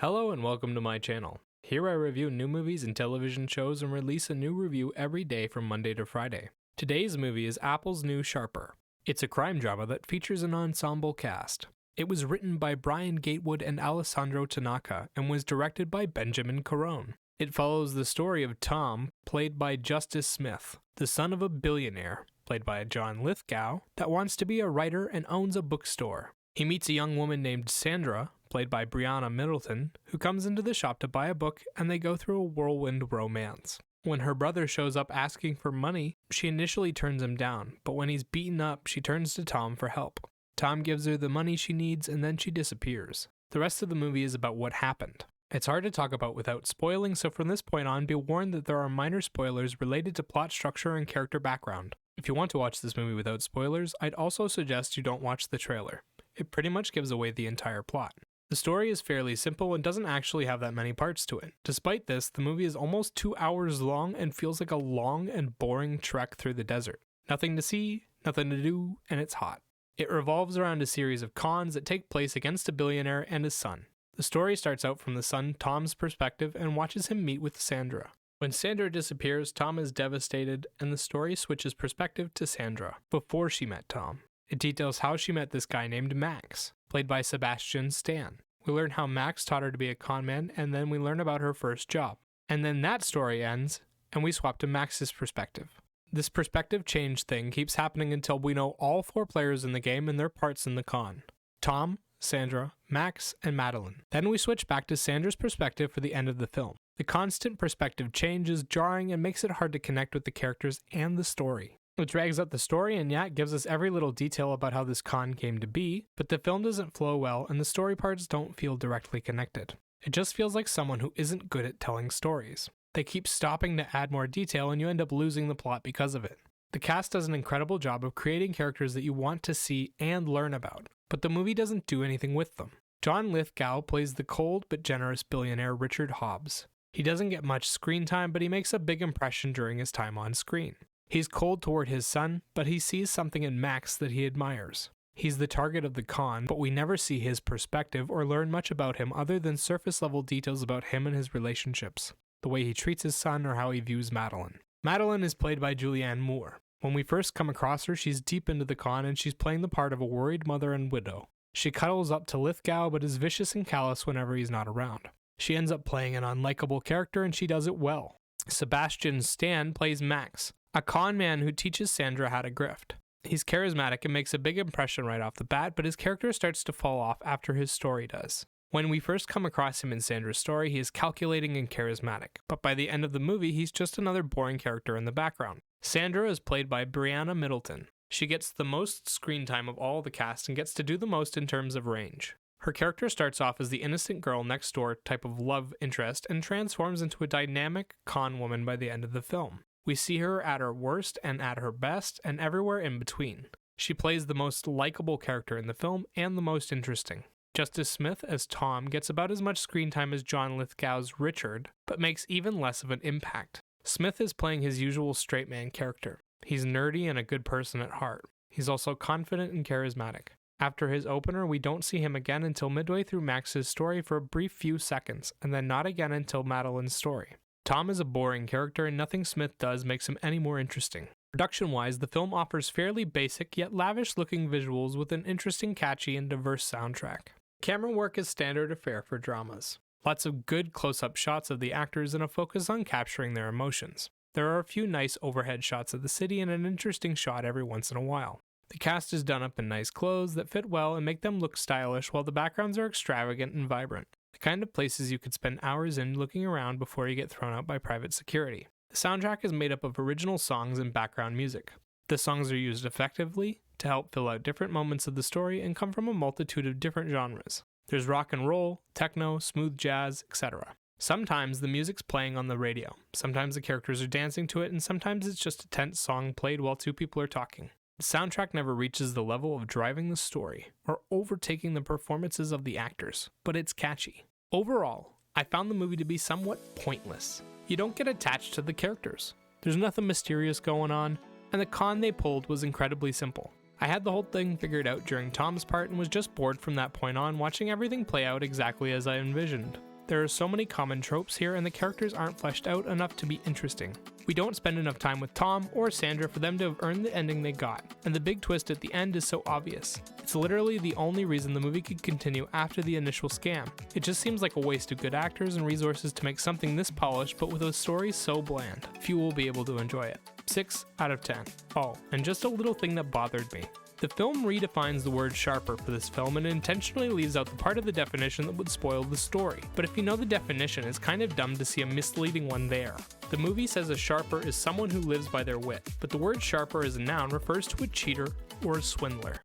Hello and welcome to my channel. Here I review new movies and television shows and release a new review every day from Monday to Friday. Today's movie is Apple's New Sharper. It's a crime drama that features an ensemble cast. It was written by Brian Gatewood and Alessandro Tanaka and was directed by Benjamin Caron. It follows the story of Tom, played by Justice Smith, the son of a billionaire, played by John Lithgow, that wants to be a writer and owns a bookstore. He meets a young woman named Sandra, played by Brianna Middleton, who comes into the shop to buy a book, and they go through a whirlwind romance. When her brother shows up asking for money, she initially turns him down, but when he's beaten up, she turns to Tom for help. Tom gives her the money she needs, and then she disappears. The rest of the movie is about what happened. It's hard to talk about without spoiling, so from this point on, be warned that there are minor spoilers related to plot structure and character background. If you want to watch this movie without spoilers, I'd also suggest you don't watch the trailer. It pretty much gives away the entire plot. The story is fairly simple and doesn't actually have that many parts to it. Despite this, the movie is almost 2 hours long and feels like a long and boring trek through the desert. Nothing to see, nothing to do, and it's hot. It revolves around a series of cons that take place against a billionaire and his son. The story starts out from the son Tom's perspective and watches him meet with Sandra. When Sandra disappears, Tom is devastated, and the story switches perspective to Sandra, before she met Tom. It details how she met this guy named Max, played by Sebastian Stan. We learn how Max taught her to be a con man, and then we learn about her first job. And then that story ends, and we swap to Max's perspective. This perspective change thing keeps happening until we know all 4 players in the game and their parts in the con. Tom, Sandra, Max, and Madeline. Then we switch back to Sandra's perspective for the end of the film. The constant perspective change is jarring and makes it hard to connect with the characters and the story. It drags out the story and it gives us every little detail about how this con came to be, but the film doesn't flow well and the story parts don't feel directly connected. It just feels like someone who isn't good at telling stories. They keep stopping to add more detail and you end up losing the plot because of it. The cast does an incredible job of creating characters that you want to see and learn about, but the movie doesn't do anything with them. John Lithgow plays the cold but generous billionaire Richard Hobbs. He doesn't get much screen time, but he makes a big impression during his time on screen. He's cold toward his son, but he sees something in Max that he admires. He's the target of the con, but we never see his perspective or learn much about him other than surface-level details about him and his relationships, the way he treats his son or how he views Madeline. Madeline is played by Julianne Moore. When we first come across her, she's deep into the con and she's playing the part of a worried mother and widow. She cuddles up to Lithgow but is vicious and callous whenever he's not around. She ends up playing an unlikable character and she does it well. Sebastian Stan plays Max, a con man who teaches Sandra how to grift. He's charismatic and makes a big impression right off the bat, but his character starts to fall off after his story does. When we first come across him in Sandra's story, he is calculating and charismatic, but by the end of the movie, he's just another boring character in the background. Sandra is played by Brianna Middleton. She gets the most screen time of all the cast and gets to do the most in terms of range. Her character starts off as the innocent girl next door type of love interest and transforms into a dynamic con woman by the end of the film. We see her at her worst and at her best and everywhere in between. She plays the most likable character in the film and the most interesting. Justice Smith as Tom gets about as much screen time as John Lithgow's Richard, but makes even less of an impact. Smith is playing his usual straight man character. He's nerdy and a good person at heart. He's also confident and charismatic. After his opener, we don't see him again until midway through Max's story for a brief few seconds, and then not again until Madeline's story. Tom is a boring character and nothing Smith does makes him any more interesting. Production-wise, the film offers fairly basic yet lavish-looking visuals with an interesting, catchy, and diverse soundtrack. Camera work is standard affair for dramas. Lots of good close-up shots of the actors and a focus on capturing their emotions. There are a few nice overhead shots of the city and an interesting shot every once in a while. The cast is done up in nice clothes that fit well and make them look stylish while the backgrounds are extravagant and vibrant. The kind of places you could spend hours in looking around before you get thrown out by private security. The soundtrack is made up of original songs and background music. The songs are used effectively to help fill out different moments of the story and come from a multitude of different genres. There's rock and roll, techno, smooth jazz, etc. Sometimes the music's playing on the radio, sometimes the characters are dancing to it, and sometimes it's just a tense song played while 2 people are talking. The soundtrack never reaches the level of driving the story or overtaking the performances of the actors, but it's catchy. Overall, I found the movie to be somewhat pointless. You don't get attached to the characters. There's nothing mysterious going on, and the con they pulled was incredibly simple. I had the whole thing figured out during Tom's part and was just bored from that point on, watching everything play out exactly as I envisioned. There are so many common tropes here and the characters aren't fleshed out enough to be interesting. We don't spend enough time with Tom or Sandra for them to have earned the ending they got, and the big twist at the end is so obvious. It's literally the only reason the movie could continue after the initial scam. It just seems like a waste of good actors and resources to make something this polished but with a story so bland. Few will be able to enjoy it. 6 out of 10. Oh, and just a little thing that bothered me. The film redefines the word sharper for this film and intentionally leaves out the part of the definition that would spoil the story. But if you know the definition, it's kind of dumb to see a misleading one there. The movie says a sharper is someone who lives by their wit, but the word sharper as a noun refers to a cheater or a swindler.